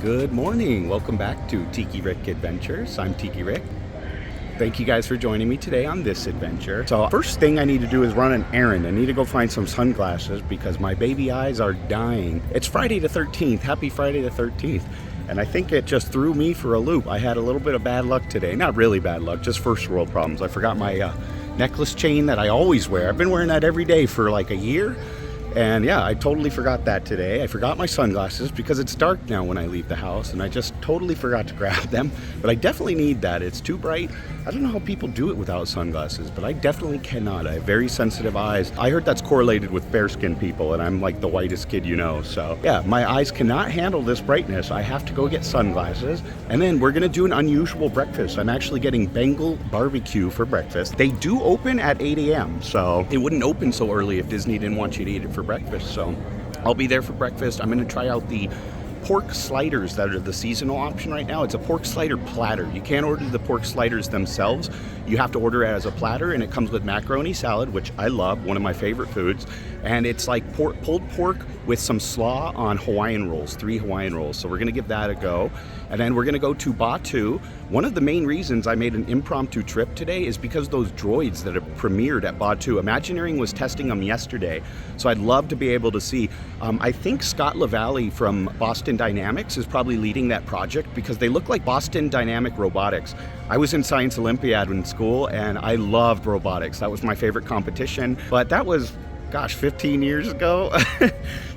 Good morning. Welcome back to Tiki Rick Adventures. I'm Tiki Rick. Thank you guys for joining me today on this adventure. So first thing I need to do is run an errand. I need to go find some sunglasses because my baby eyes are dying. It's Friday the 13th. Happy Friday the 13th. And I think it just threw me for a loop. I had a little bit of bad luck today. Not really bad luck, just first world problems. I forgot my necklace chain that I always wear. I've been wearing that every day for like a year. And yeah, I totally forgot that today. I forgot my sunglasses because it's dark now when I leave the house, and I just totally forgot to grab them. But I definitely need that. It's too bright. I don't know how people do it without sunglasses, but I definitely cannot. I have very sensitive eyes. I heard that's correlated with fair-skinned people, and I'm like the whitest kid you know. So yeah, my eyes cannot handle this brightness. I have to go get sunglasses. And then we're gonna do an unusual breakfast. I'm actually getting Bengal BBQ for breakfast. They do open at 8 a.m., so it wouldn't open so early if Disney didn't want you to eat it for breakfast. So I'll be there for breakfast. I'm gonna try out the pork sliders that are the seasonal option right now. It's a pork slider platter. You can't order the pork sliders themselves. You have to order it as a platter, and it comes with macaroni salad, which I love, one of my favorite foods. And it's like pulled pork with some slaw on Hawaiian rolls, 3 Hawaiian rolls. So we're gonna give that a go. And then we're gonna go to Batuu. One of the main reasons I made an impromptu trip today is because those droids that have premiered at Batuu. Imagineering was testing them yesterday. So I'd love to be able to see. I think Scott LaValle from Boston Dynamics is probably leading that project because they look like Boston Dynamic Robotics. I was in Science Olympiad in school and I loved robotics. That was my favorite competition, but that was, gosh, 15 years ago.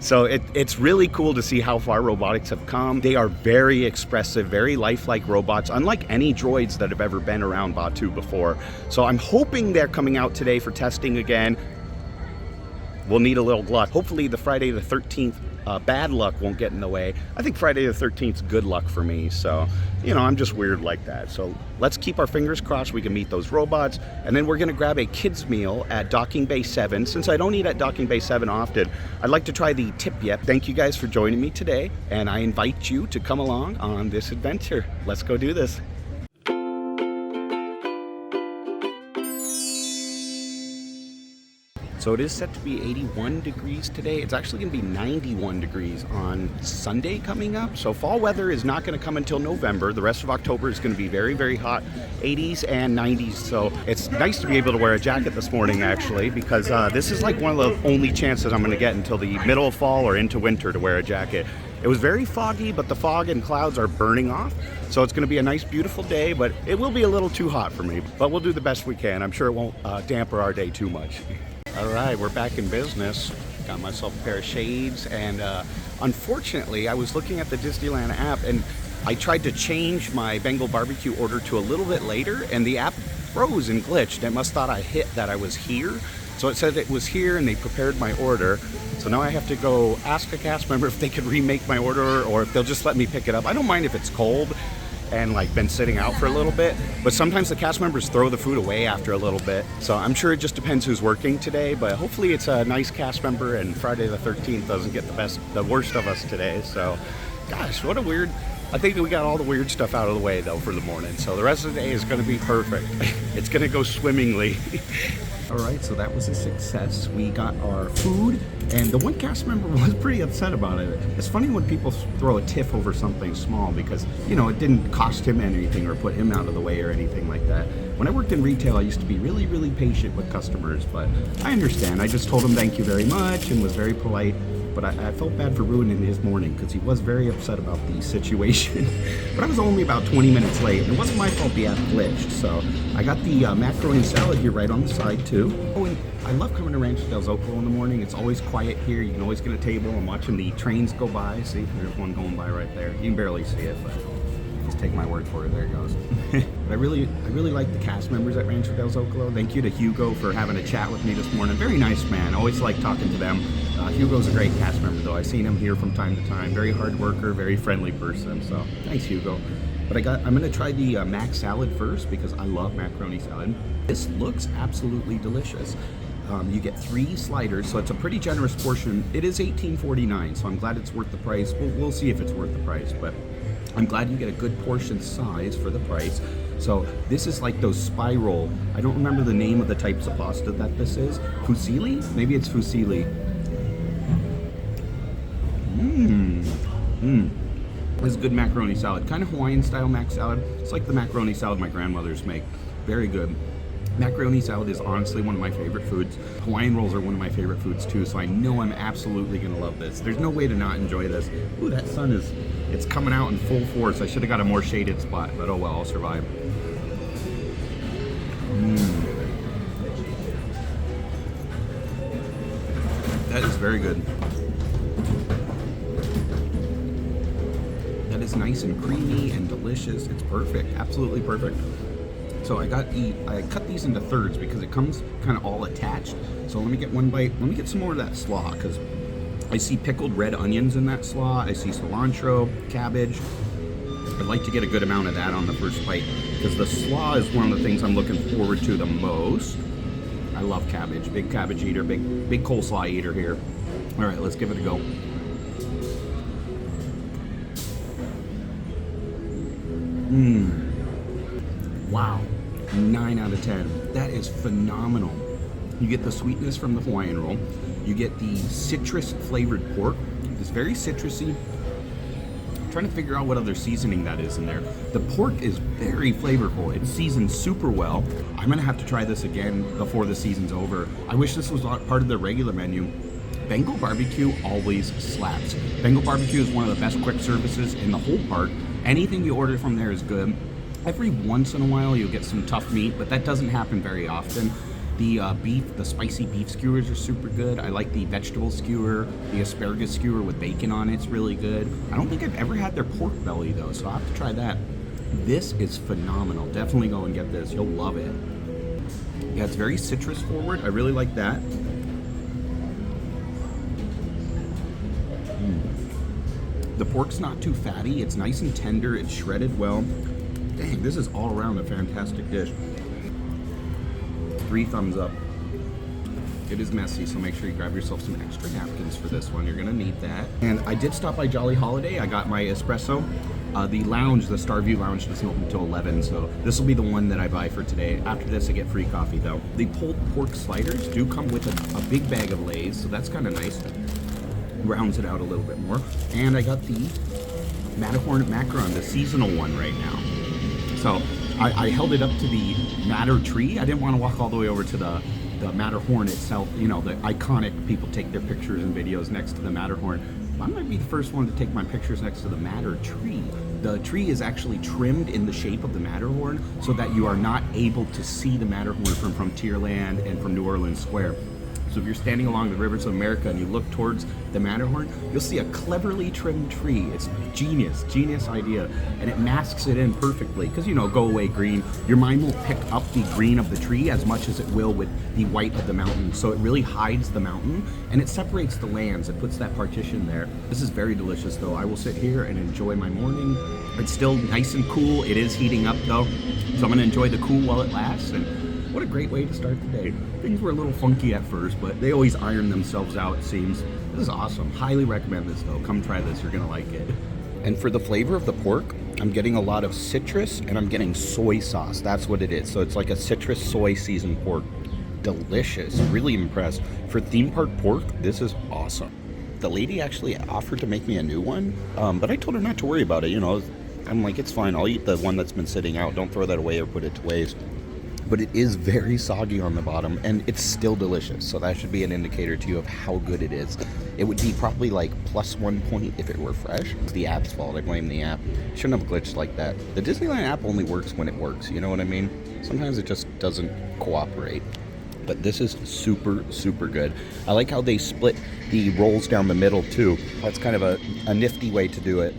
So it's really cool to see how far robotics have come. They are very expressive, very lifelike robots, unlike any droids that have ever been around Batuu before. So I'm hoping they're coming out today for testing again. We'll need a little luck. Hopefully the Friday the 13th bad luck won't get in the way. I think Friday the 13th is good luck for me. So, you know, I'm just weird like that. So let's keep our fingers crossed we can meet those robots. And then we're gonna grab a kids meal at Docking Bay 7. Since I don't eat at Docking Bay 7 often, I'd like to try the Tip Yep. Thank you guys for joining me today. And I invite you to come along on this adventure. Let's go do this. So it is set to be 81 degrees today. It's actually gonna be 91 degrees on Sunday coming up. So fall weather is not gonna come until November. The rest of October is gonna be very, very hot, 80s and 90s. So it's nice to be able to wear a jacket this morning actually, because this is like one of the only chances I'm gonna get until the middle of fall or into winter to wear a jacket. It was very foggy, but the fog and clouds are burning off. So it's gonna be a nice, beautiful day, but it will be a little too hot for me. But we'll do the best we can. I'm sure it won't damper our day too much. All right, we're back in business. Got myself a pair of shades, and unfortunately, I was looking at the Disneyland app, and I tried to change my Bengal BBQ order to a little bit later, and the app froze and glitched. It must thought I hit that I was here. So it said it was here, and they prepared my order. So now I have to go ask a cast member if they could remake my order, or if they'll just let me pick it up. I don't mind if it's cold and like been sitting out for a little bit, but sometimes the cast members throw the food away after a little bit. So I'm sure it just depends who's working today, but hopefully it's a nice cast member and Friday the 13th doesn't get the worst of us today. So gosh, what a weird, I think we got all the weird stuff out of the way though for the morning. So the rest of the day is gonna be perfect. It's gonna go swimmingly. All right, so that was a success. We got our food, and the one cast member was pretty upset about it. It's funny when people throw a tiff over something small because, you know, it didn't cost him anything or put him out of the way or anything like that. When I worked in retail, I used to be really, really patient with customers, but I understand. I just told him thank you very much and was very polite. But I felt bad for ruining his morning because he was very upset about the situation. But I was only about 20 minutes late, and it wasn't my fault the app glitched. So I got the macaroni salad here right on the side too. Oh, and I love coming to Rancho del Zocalo in the morning. It's always quiet here. You can always get a table. I'm watching the trains go by. See, there's one going by right there. You can barely see it, but just take my word for it. There it goes. But I really like the cast members at Rancho del Zocalo. Thank you to Hugo for having a chat with me this morning. Very nice man. Always like talking to them. Hugo's a great cast member though. I've seen him here from time to time. Very hard worker, very friendly person. So thanks, Hugo. But I'm gonna try the mac salad first because I love macaroni salad. This looks absolutely delicious. You get 3 sliders, so it's a pretty generous portion. It is $18.49, so I'm glad it's worth the price. We'll see if it's worth the price, but I'm glad you get a good portion size for the price. So this is like those spiral, I don't remember the name of the types of pasta that this is. Fusilli? Maybe it's fusilli. This is good macaroni salad, kind of Hawaiian style mac salad. It's like the macaroni salad my grandmothers make. Very good. Macaroni salad is honestly one of my favorite foods. Hawaiian rolls are one of my favorite foods too, so I know I'm absolutely gonna love this. There's no way to not enjoy this. Ooh, that sun it's coming out in full force. I should have got a more shaded spot, but oh well, I'll survive. That is very good. That is nice and creamy and delicious. It's perfect, absolutely perfect. So I cut these into thirds because it comes kind of all attached. So let me get one bite. Let me get some more of that slaw because I see pickled red onions in that slaw. I see cilantro, cabbage. I'd like to get a good amount of that on the first bite because the slaw is one of the things I'm looking forward to the most. I love cabbage, big cabbage eater, big coleslaw eater here. All right, let's give it a go. Wow, 9 out of 10. That is phenomenal. You get the sweetness from the Hawaiian roll. You get the citrus flavored pork. It's very citrusy. I'm trying to figure out what other seasoning that is in there. The pork is very flavorful. It's seasoned super well. I'm gonna have to try this again before the season's over. I wish this was part of the regular menu. Bengal Barbecue always slaps. Bengal Barbecue is one of the best quick services in the whole park. Anything you order from there is good. Every once in a while you'll get some tough meat, but that doesn't happen very often. The beef, the spicy beef skewers are super good. I like the vegetable skewer, the asparagus skewer with bacon on it's really good. I don't think I've ever had their pork belly though, so I'll have to try that. This is phenomenal. Definitely go and get this. You'll love it. Yeah, it's very citrus forward. I really like that. The pork's not too fatty. It's nice and tender. It's shredded well. Dang, this is all around a fantastic dish. 3 thumbs up. It is messy, so make sure you grab yourself some extra napkins for this one. You're gonna need that. And I did stop by Jolly Holiday. I got my espresso. The lounge, the Starview Lounge, doesn't open until 11, so this will be the one that I buy for today. After this, I get free coffee though. The pulled pork sliders do come with a big bag of Lay's, so that's kind of nice. Rounds it out a little bit more. And I got the Matterhorn Macaroon, the seasonal one right now. So I held it up to the Matter tree. I didn't want to walk all the way over to the Matterhorn itself, you know, the iconic people take their pictures and videos next to the Matterhorn. I might be the first one to take my pictures next to the Matter tree. The tree is actually trimmed in the shape of the Matterhorn so that you are not able to see the Matterhorn from Frontierland and from New Orleans Square. So if you're standing along the rivers of America and you look towards the Matterhorn, you'll see a cleverly trimmed tree. It's genius idea. And it masks it in perfectly because, you know, go away green. Your mind won't pick up the green of the tree as much as it will with the white of the mountain. So it really hides the mountain and it separates the lands. It puts that partition there. This is very delicious though. I will sit here and enjoy my morning. It's still nice and cool. It is heating up though. So I'm gonna enjoy the cool while it lasts. And what a great way to start the day. Things were a little funky at first, but they always iron themselves out, it seems. This is awesome. Highly recommend this though. Come try this, you're gonna like it. And for the flavor of the pork, I'm getting a lot of citrus and I'm getting soy sauce. That's what it is. So it's like a citrus soy seasoned pork. Delicious, really impressed. For theme park pork, this is awesome. The lady actually offered to make me a new one, but I told her not to worry about it, you know. I'm like, it's fine, I'll eat the one that's been sitting out. Don't throw that away or put it to waste. But it is very soggy on the bottom and it's still delicious, so that should be an indicator to you of how good it is. It would be probably like +1 point if it were fresh. It's the app's fault. I blame the app. It shouldn't have glitched like that. The Disneyland app only works when it works, you know what I mean? Sometimes it just doesn't cooperate. But this is super good. I like how they split the rolls down the middle too. That's kind of a nifty way to do it.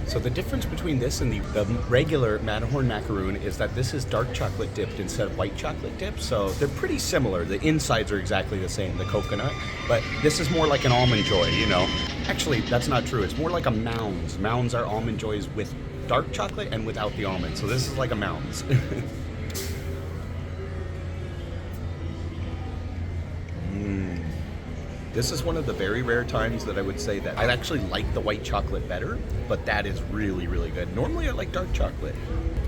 So the difference between this and the regular Matterhorn Macaroon is that this is dark chocolate dipped instead of white chocolate dipped. So they're pretty similar. The insides are exactly the same, the coconut, but this is more like an Almond Joy, you know. Actually, that's not true. It's more like a Mounds. Mounds are Almond Joys with dark chocolate and without the almond. So this is like a Mounds. This is one of the very rare times that I would say that I actually like the white chocolate better, but that is really good. Normally I like dark chocolate.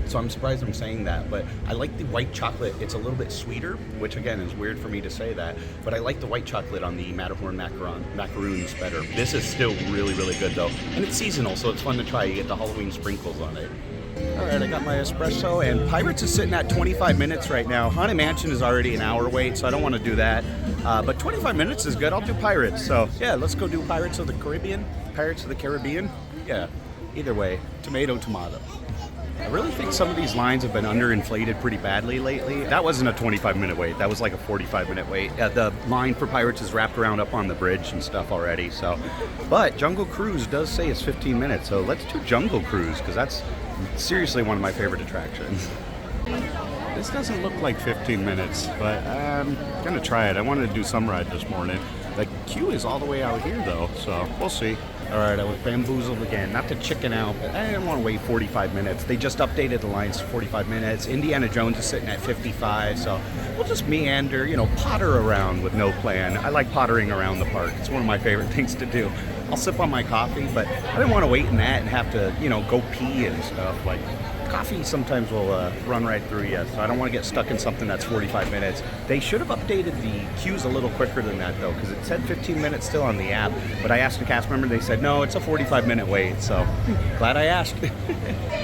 So I'm surprised I'm saying that, but I like the white chocolate. It's a little bit sweeter, which again is weird for me to say that, but I like the white chocolate on the Matterhorn Macaroons better. This is still really, really good though. And it's seasonal, so it's fun to try. You get the Halloween sprinkles on it. All right, I got my espresso, and Pirates is sitting at 25 minutes right now. Haunted Mansion is already an hour wait, so I don't want to do that. But 25 minutes is good. I'll do Pirates. So yeah, let's go do Pirates of the Caribbean. Pirates of the Caribbean? Yeah, either way, tomato, tomato. I really think some of these lines have been underinflated pretty badly lately. That wasn't a 25-minute wait. That was like a 45-minute wait. The line for Pirates is wrapped around up on the bridge and stuff already. So, but Jungle Cruise does say it's 15 minutes. So let's do Jungle Cruise because that's seriously one of my favorite attractions. This doesn't look like 15 minutes, but I'm gonna try it. I wanted to do some ride this morning. The queue is all the way out here though, so we'll see. All right, I was bamboozled again. Not to chicken out, but I didn't want to wait 45 minutes. They just updated the lines to 45 minutes. Indiana Jones is sitting at 55, so we'll just meander, you know, potter around with no plan. I like pottering around the park. It's one of my favorite things to do. I'll sip on my coffee, but I didn't want to wait in that and have to, you know, go pee and stuff. Like, coffee sometimes will run right through you, so I don't want to get stuck in something that's 45 minutes. They should have updated the queues a little quicker than that, though, because it said 15 minutes still on the app, but I asked a cast member, they said, no, it's a 45-minute wait, so glad I asked.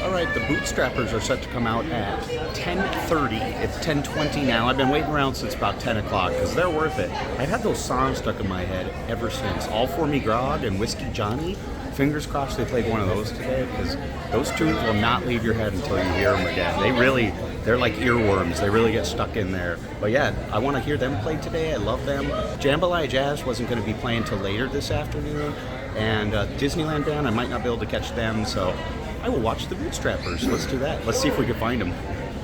All right, the Bootstrappers are set to come out at 10:30. It's 10:20 now. I've been waiting around since about 10 o'clock, because they're worth it. I've had those songs stuck in my head ever since. All For Me Grog and Whiskey Johnny. Fingers crossed they played one of those today, because those tunes will not leave your head until you hear them again. They're like earworms. They really get stuck in there. But yeah, I want to hear them play today. I love them. Jambalaya Jazz wasn't going to be playing till later this afternoon. And Disneyland Band, I might not be able to catch them, so I will watch the Bootstrappers. Let's do that. Let's see if we can find them.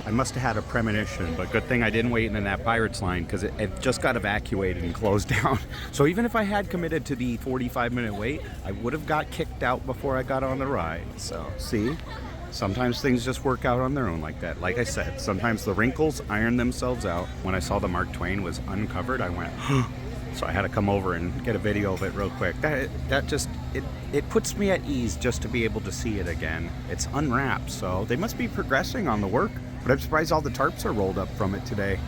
I must have had a premonition, but good thing I didn't wait in that Pirates line because it just got evacuated and closed down. So even if I had committed to the 45-minute wait, I would have got kicked out before I got on the ride. So see, sometimes things just work out on their own like that. Like I said, sometimes the wrinkles iron themselves out. When I saw the Mark Twain was uncovered, I went, huh. So I had to come over and get a video of it real quick. That just, it puts me at ease just to be able to see it again. It's unwrapped, so they must be progressing on the work. But I'm surprised all the tarps are rolled up from it today.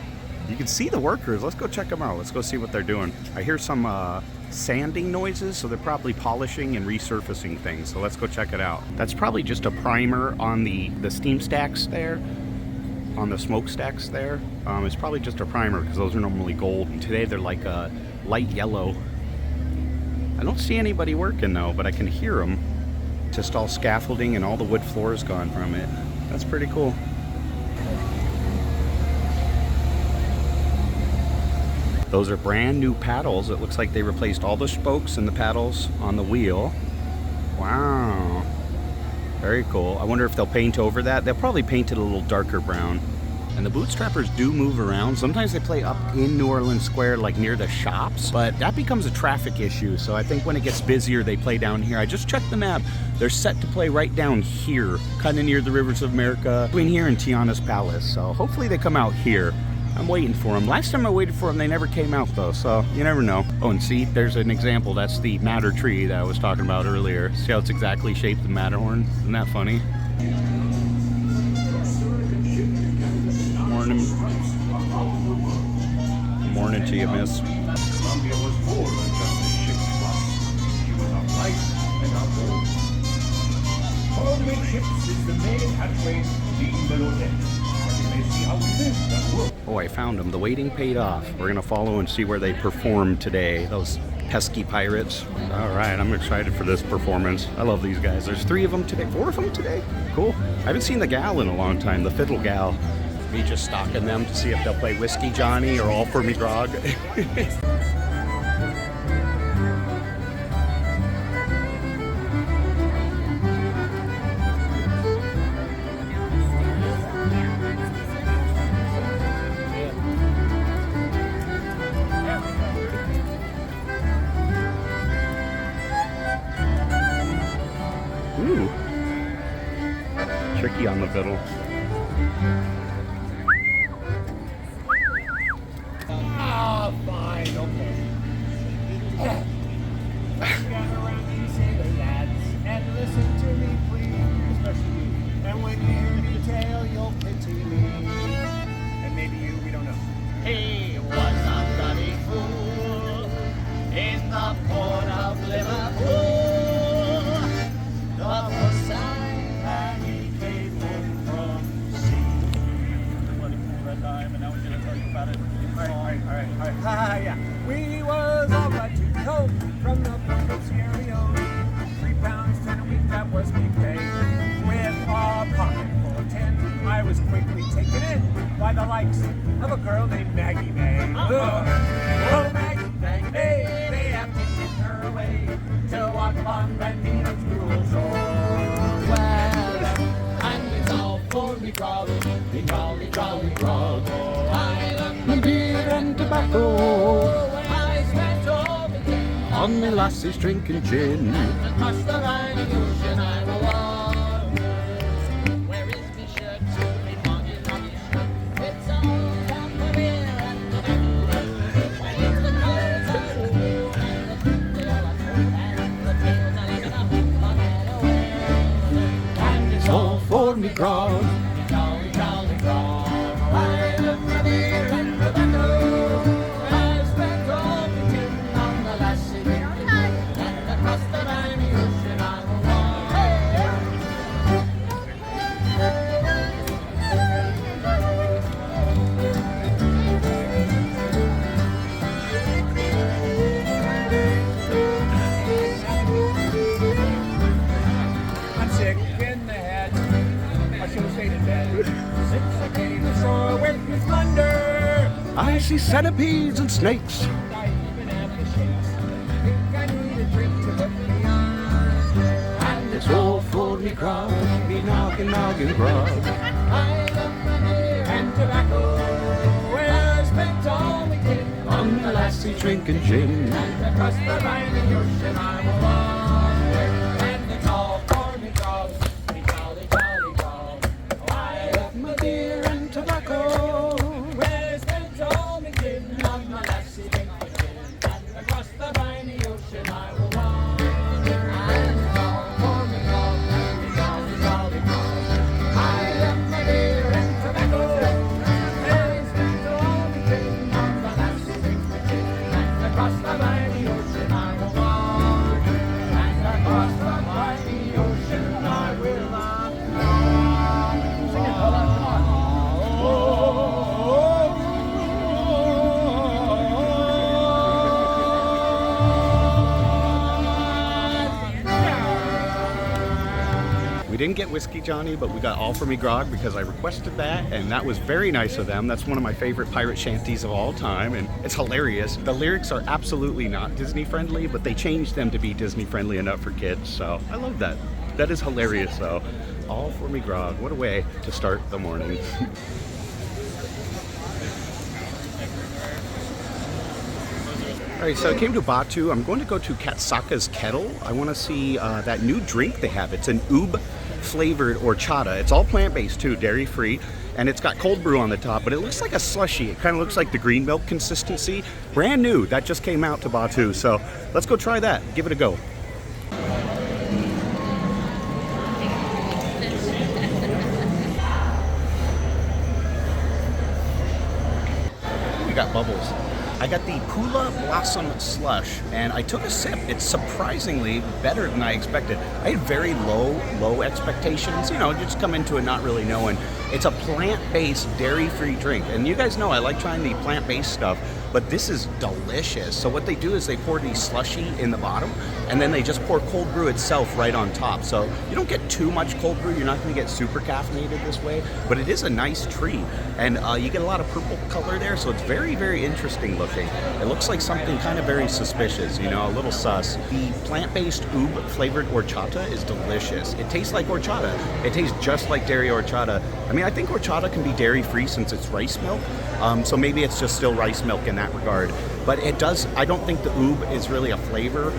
You can see the workers. Let's go check them out. Let's go see what they're doing. I hear some sanding noises, so they're probably polishing and resurfacing things. So let's go check it out. That's probably just a primer on the steam stacks there, on the smokestacks there. It's probably just a primer because those are normally gold. And today they're like a light yellow. I don't see anybody working though, but I can hear them. Just all scaffolding and all the wood floors gone from it. That's pretty cool. Those are brand new paddles. It looks like they replaced all the spokes and the paddles on the wheel. Wow. Very cool. I wonder if they'll paint over that. They'll probably paint it a little darker brown. And the Bootstrappers do move around. Sometimes they play up in New Orleans Square, like near the shops, but that becomes a traffic issue. So I think when it gets busier, they play down here. I just checked the map. They're set to play right down here, kind of near the Rivers of America, between here and Tiana's Palace. So hopefully they come out here. I'm waiting for them. Last time I waited for them, they never came out though, so you never know. Oh, and see, there's an example. That's the Matter tree that I was talking about earlier. See how it's exactly shaped the Matterhorn? Isn't that funny? Morning. Morning to you, miss. Columbia was more than just a ship's boss. She was a life and a home. Amidships is the main hatchway leading below deck. Oh, I found them. The waiting paid off. We're going to follow and see where they perform today. Those pesky pirates. All right, I'm excited for this performance. I love these guys. There's 3 of them today. 4 of them today? Cool. I haven't seen the gal in a long time, the fiddle gal. Me just stalking them to see if they'll play Whiskey Johnny or All For Me Grog. Ooh. Tricky on the fiddle. Ah, fine, okay. Gather around and say the lads, and listen to me, please, especially you. And when you hear me tell the port of Liverpool. The first time that he came home from sea. Bloody cool red dime, and now we're gonna tell you about it. All right. Yeah. We was all right to go from the port of Sierra. 3 pounds 10 a week, that was big pay. With a pocket full of 10, I was quickly taken in by the likes of a girl named Maggie May. Oh, Maggie May, they have taken her away to walk on Bandito's cruel shore. Well, and it's all for me grog, me jolly, jolly grog. I love my beer and tobacco. I spent all the day On the lassies drinking gin. across the mighty ocean I will walk. Where is me shirt? Me longing on his shirt. It's all about the beer and tobacco. When it's the colors of the blue and the people are cold and the tails are living up on Halloween. And it's all for me grog, me jolly, jolly grog. I love my beer and tobacco. I spent all the tin on the lassie drinking gin. And across the mighty ocean I will walk. I'm sick in the head. I should have stayed in bed. Since I came ashore with his plunder, I see centipedes and snakes. I even have the shakes. Think I need a drink to put me on. And It's all for me grog, me noggin, noggin grog. I love my beer and tobacco. Where I spent all the tin On the lassies drinking gin. and across the mighty ocean I will walk. And it's all for me grog, me jolly, jolly grog. Oh, I love my beer and tobacco. Where I spent all the tin on my lassie drinking gin. And across the mighty ocean I will walk. And it's all for me grog, me jolly, jolly grog. I love my beer and tobacco. Where I spent all the tin on my lassie drinking gin. And across the mighty ocean I will walk. And across the mighty ocean I will walk. Sing it, Poola, come on. We didn't get Whiskey Johnny, but we got All For Me Grog because I requested that, and that was very nice of them. That's one of my favorite pirate shanties of all time, and it's hilarious. The lyrics are absolutely not Disney friendly, but they changed them to be Disney friendly enough for kids, so I love that. That is hilarious, though. All For Me Grog. What a way to start the morning. All right, so I came to Batuu. I'm going to go to Katsaka's Kettle. I want to see that new drink they have. It's an Ube flavored horchata. It's all plant-based too, dairy-free, and it's got cold brew on the top, but it looks like a slushy. It kind of looks like the green milk consistency. Brand new. That just came out to Batuu, so let's go try that. Give it a go. We got bubbles. I got the Poola Blossom Slush, and I took a sip. It's surprisingly better than I expected. I had very low expectations. You know, you just come into it not really knowing. It's a plant-based, dairy-free drink, and you guys know I like trying the plant-based stuff, but this is delicious. So what they do is they pour the slushy in the bottom, and then they just pour cold brew itself right on top. So you don't get too much cold brew. You're not going to get super caffeinated this way, but it is a nice treat, and you get a lot of purple color there, so it's very, very interesting looking. It looks like something kind of very suspicious, you know, a little sus. The plant-based Ube flavored horchata is delicious. It tastes like horchata. It tastes just like dairy horchata. I mean, I think horchata can be dairy-free since it's rice milk, so maybe it's just still rice milk in that regard. But it does, I don't think the Ube is really a flavor.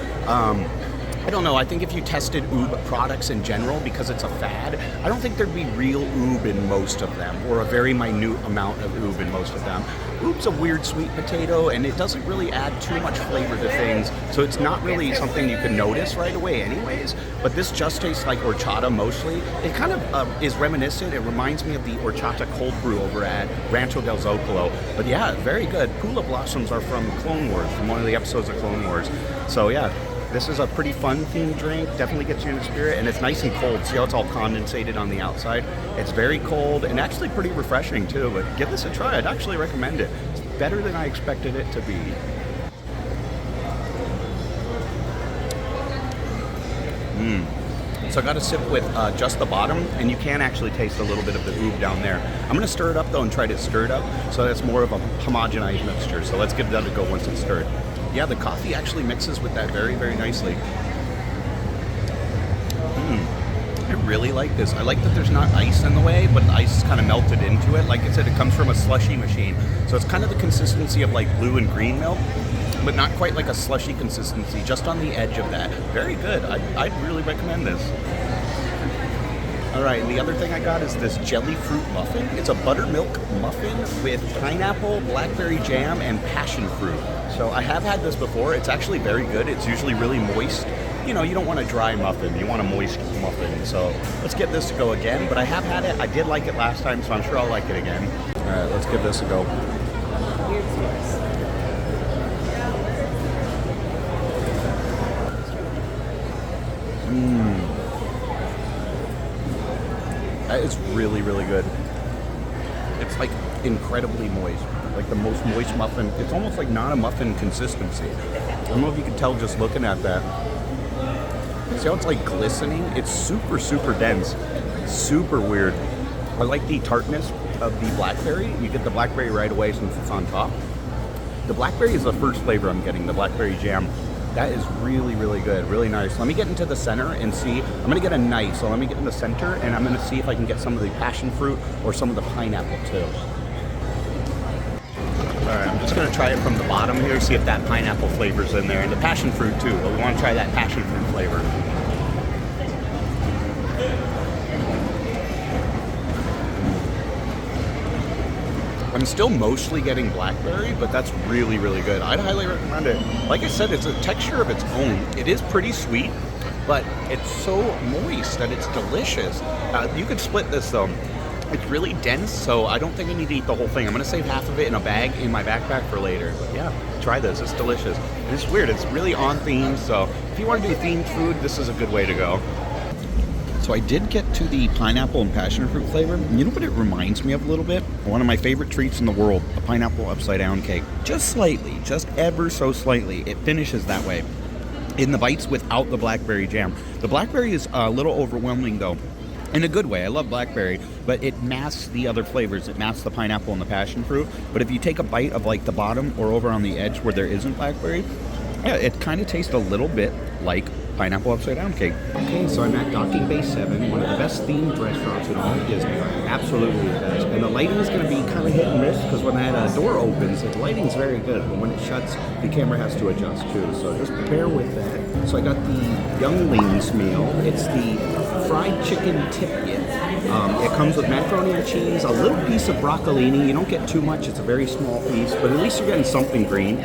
I don't know, I think if you tested Ube products in general, because it's a fad, I don't think there'd be real Ube in most of them, or a very minute amount of Ube in most of them. Ube's a weird sweet potato, and it doesn't really add too much flavor to things, so it's not really something you can notice right away anyways, but this just tastes like horchata mostly. It kind of is reminiscent, it reminds me of the Horchata Cold Brew over at Rancho del Zocalo, but yeah, very good. Poola Blossoms are from Clone Wars, from one of the episodes of Clone Wars, so yeah. This is a pretty fun themed drink, definitely gets you in the spirit, and it's nice and cold. See how it's all condensated on the outside? It's very cold and actually pretty refreshing too, but give this a try. I'd actually recommend it. It's better than I expected it to be. So I got a sip with just the bottom, and you can actually taste a little bit of the Ube down there. I'm gonna stir it up though and try to stir it up so that's more of a homogenized mixture. So let's give that a go once it's stirred. Yeah, the coffee actually mixes with that very, very nicely. I really like this. I like that there's not ice in the way, but the ice is kind of melted into it. Like I said, it comes from a slushy machine. So it's kind of the consistency of like blue and green milk, but not quite like a slushy consistency, just on the edge of that. Very good. I'd really recommend this. All right, and the other thing I got is this Jellyfruit Muffin. It's a buttermilk muffin with pineapple, blackberry jam, and passion fruit. So I have had this before. It's actually very good. It's usually really moist. You know, you don't want a dry muffin. You want a moist muffin. So let's give this a go again. But I have had it. I did like it last time, so I'm sure I'll like it again. All right, let's give this a go. That is really, really good. It's like incredibly moist. Like the most moist muffin. It's almost like not a muffin consistency. I don't know if you can tell just looking at that. See how it's like glistening? It's super, super dense. Super weird. I like the tartness of the blackberry. You get the blackberry right away since it's on top. The blackberry is the first flavor I'm getting, the blackberry jam. That is really, really good, really nice. Let me get into the center and see. I'm gonna get a knife, so let me get in the center and I'm gonna see if I can get some of the passion fruit or some of the pineapple too. All right, I'm just gonna try it from the bottom here, see if that pineapple flavor's in there, and the passion fruit too, but we wanna try that passion fruit flavor. I'm still mostly getting blackberry, but that's really, really good. I'd highly recommend it. Like I said, it's a texture of its own. It is pretty sweet, but it's so moist that it's delicious. You could split this though. It's really dense, so I don't think I need to eat the whole thing. I'm gonna save half of it in a bag in my backpack for later. But yeah, try this, it's delicious. And it's weird, it's really on theme, so if you want to do themed food, this is a good way to go. So I did get to the pineapple and passion fruit flavor. You know what it reminds me of a little bit? One of my favorite treats in the world, a pineapple upside down cake. Just slightly, just ever so slightly, it finishes that way in the bites without the blackberry jam. The blackberry is a little overwhelming though, in a good way. I love blackberry, but it masks the other flavors. It masks the pineapple and the passion fruit. But if you take a bite of like the bottom or over on the edge where there isn't blackberry, yeah, it kind of tastes a little bit like pineapple upside down cake. Okay, so I'm at Docking Bay 7, one of the best themed restaurants in all of Disneyland. Absolutely the best. And the lighting is going to be kind of hit and miss because when that door opens, the lighting's very good, but when it shuts, the camera has to adjust too. So just bear with that. So I got the Younglings meal. It's the fried chicken tipyet. It comes with macaroni and cheese, a little piece of broccolini. You don't get too much, it's a very small piece, but at least you're getting something green.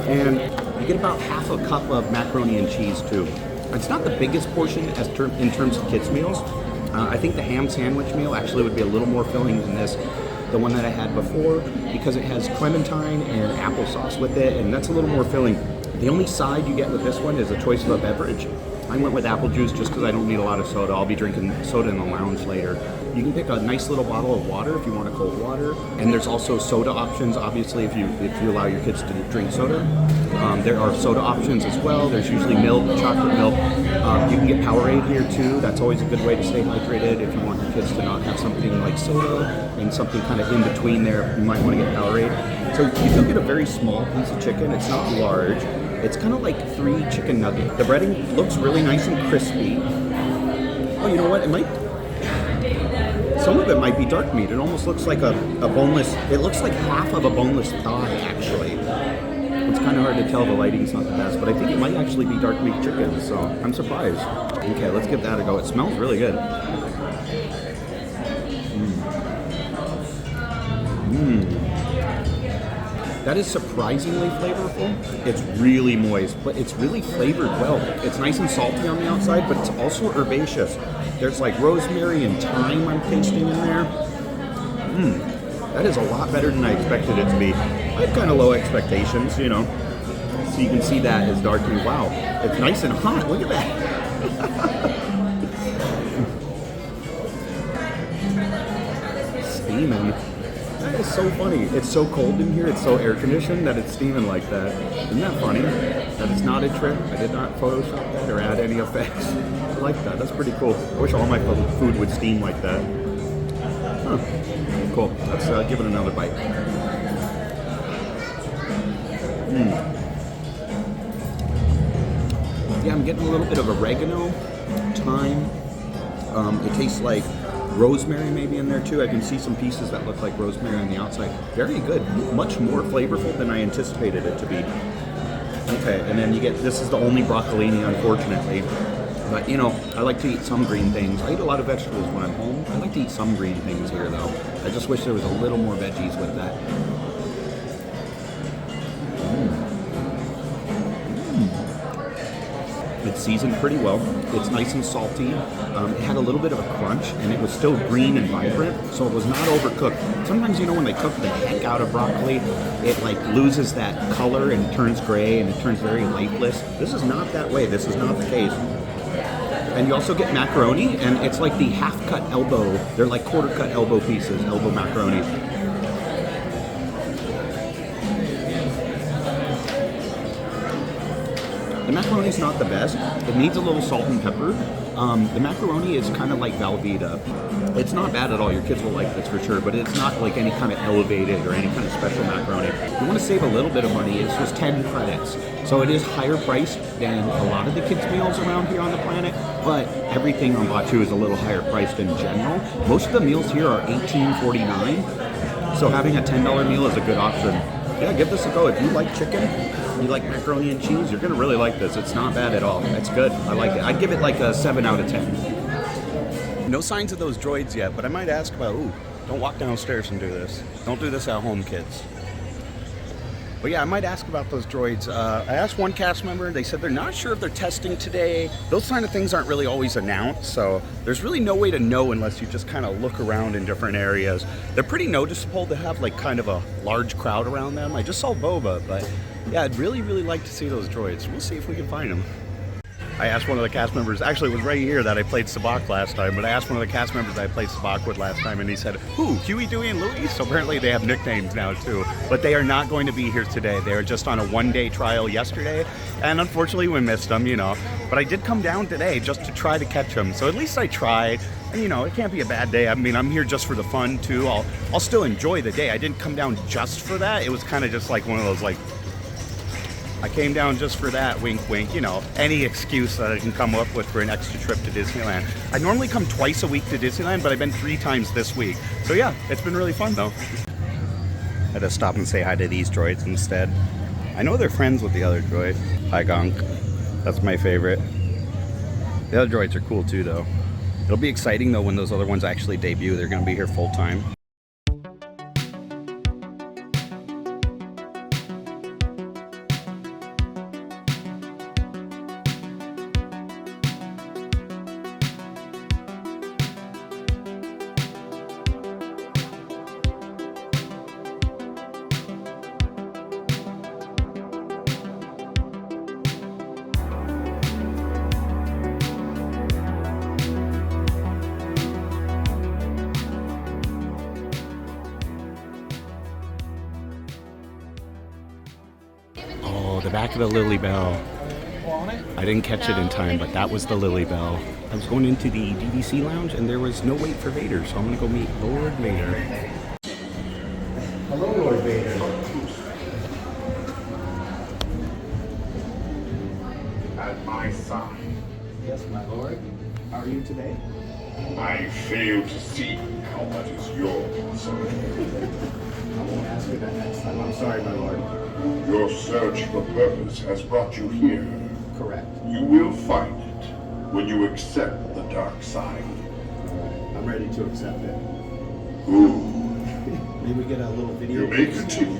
And you get about half a cup of macaroni and cheese too. It's not the biggest portion in terms of kids' meals. I think the ham sandwich meal actually would be a little more filling than this, the one that I had before, because it has clementine and applesauce with it, and that's a little more filling. The only side you get with this one is a choice of a beverage. I went with apple juice just because I don't need a lot of soda. I'll be drinking soda in the lounge later. You can pick a nice little bottle of water if you want a cold water, and there's also soda options. Obviously, if you allow your kids to drink soda, there are soda options as well. There's usually milk, chocolate milk. You can get Powerade here too. That's always a good way to stay hydrated. If you want your kids to not have something like soda and something kind of in between there, you might want to get Powerade. So you do get a very small piece of chicken. It's not large. It's kind of like 3 chicken nuggets. The breading looks really nice and crispy. Oh, you know what? Some of it might be dark meat. It almost looks like a boneless, it looks like half of a boneless thigh, actually. It's kind of hard to tell, the lighting's not the best, but I think it might actually be dark meat chicken, so I'm surprised. Okay, let's give that a go. It smells really good. That is surprisingly flavorful. It's really moist, but it's really flavored well. It's nice and salty on the outside, but it's also herbaceous. There's like rosemary and thyme I'm tasting in there. That is a lot better than I expected it to be. I had kind of low expectations, you know. So you can see that is dark meat. Wow, it's nice and hot. Look at that. Steaming. That is so funny. It's so cold in here, it's so air conditioned that it's steaming like that. Isn't that funny? That it's not a trick. I did not Photoshop that or add any effects. I like that. That's pretty cool. I wish all my food would steam like that. Huh. Cool. Let's give it another bite. Yeah, I'm getting a little bit of oregano, thyme. It tastes like rosemary maybe in there too. I can see some pieces that look like rosemary on the outside. Very good. Much more flavorful than I anticipated it to be. Okay, and then you get, this is the only broccolini, unfortunately. But, you know, I like to eat some green things. I eat a lot of vegetables when I'm home. I like to eat some green things here, though. I just wish there was a little more veggies with that. It's seasoned pretty well. It's nice and salty. It had a little bit of a crunch, and it was still green and vibrant, so it was not overcooked. Sometimes, you know, when they cook the heck out of broccoli, it like loses that color and turns gray, and it turns very lifeless. This is not that way. This is not the case. And you also get macaroni, and it's like the half-cut elbow. They're like quarter-cut elbow pieces, elbow macaroni. The macaroni's not the best. It needs a little salt and pepper. The macaroni is kind of like Velveeta. It's not bad at all. Your kids will like this for sure, but it's not like any kind of elevated or any kind of special macaroni. If you want to save a little bit of money, it's just 10 credits. So it is higher priced than a lot of the kids' meals around here on the planet, but everything on Batuu is a little higher priced in general. Most of the meals here are $18.49, so having a $10 meal is a good option. Yeah, give this a go. If you like chicken, you like macaroni and cheese, you're going to really like this. It's not bad at all. It's good. I like it. I'd give it like a 7 out of 10. No signs of those droids yet, but I might ask about, ooh, don't walk downstairs and do this. Don't do this at home, kids. But yeah, I might ask about those droids. I asked one cast member, they said they're not sure if they're testing today. Those kind of things aren't really always announced, so there's really no way to know unless you just kind of look around in different areas. They're pretty noticeable to have like kind of a large crowd around them. I just saw Boba, but yeah, I'd really, really like to see those droids. We'll see if we can find them. I asked one of the cast members, actually it was right here that I played Sabak last time, but I asked one of the cast members I played Sabak with last time, and he said, who, Huey, Dewey, and Louie? So apparently they have nicknames now too, but they are not going to be here today. They are just on a one-day trial yesterday, and unfortunately we missed them, you know. But I did come down today just to try to catch them, so at least I tried. And you know, it can't be a bad day. I mean, I'm here just for the fun too. I'll still enjoy the day. I didn't come down just for that. It was kind of just like one of those like, I came down just for that, wink, wink, you know, any excuse that I can come up with for an extra trip to Disneyland. I normally come twice a week to Disneyland, but I've been 3 times this week. So yeah, it's been really fun though. I had to stop and say hi to these droids instead. I know they're friends with the other droid. Hi, Gonk. That's my favorite. The other droids are cool too though. It'll be exciting though when those other ones actually debut. They're gonna be here full time. The back of the Lily Bell. I didn't catch it in time, but that was the Lily Bell. I was going into the DVC lounge and there was no wait for Vader, so I'm gonna go meet Lord Vader. Hello, Lord Vader. At my side, Yes, my lord. How are you today? I fail to see how that is yours. I won't ask you that next time. I'm sorry, my lord. Your search for purpose has brought you here. Correct. You will find it when you accept the dark side. I'm ready to accept it. Ooh. Maybe we get a little video. You may continue.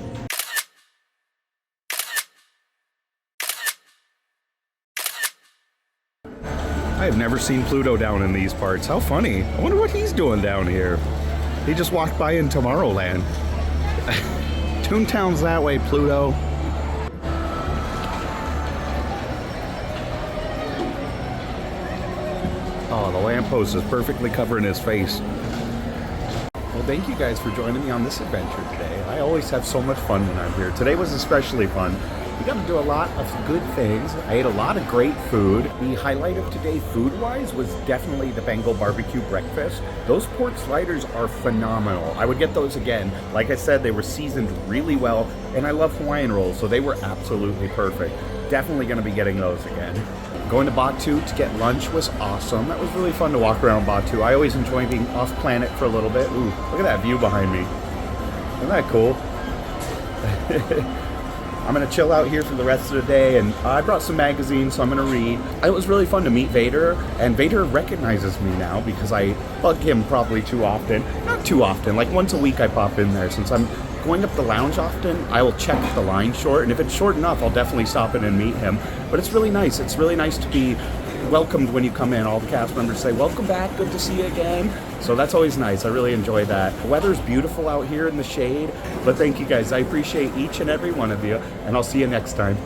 I have never seen Pluto down in these parts. How funny. I wonder what he's doing down here. He just walked by in Tomorrowland. Toontown's that way, Pluto. Oh, the lamppost is perfectly covering his face. Well, thank you guys for joining me on this adventure today. I always have so much fun when I'm here. Today was especially fun. We got to do a lot of good things. I ate a lot of great food. The highlight of today, food-wise, was definitely the Bengal Barbecue breakfast. Those pork sliders are phenomenal. I would get those again. Like I said, they were seasoned really well, and I love Hawaiian rolls, so they were absolutely perfect. Definitely going to be getting those again. Going to Batuu to get lunch was awesome. That was really fun to walk around Batuu. I always enjoy being off-planet for a little bit. Ooh, look at that view behind me. Isn't that cool? I'm going to chill out here for the rest of the day, and I brought some magazines, so I'm going to read. It was really fun to meet Vader, and Vader recognizes me now because I bug him probably too often. Not too often, like once a week I pop in there. Since I'm going up the lounge often, I will check the line short, and if it's short enough, I'll definitely stop in and meet him. But it's really nice. It's really nice to be welcomed when you come in. All the cast members say, welcome back, good to see you again. So that's always nice. I really enjoy that. The weather's beautiful out here in the shade, but thank you guys. I appreciate each and every one of you, and I'll see you next time.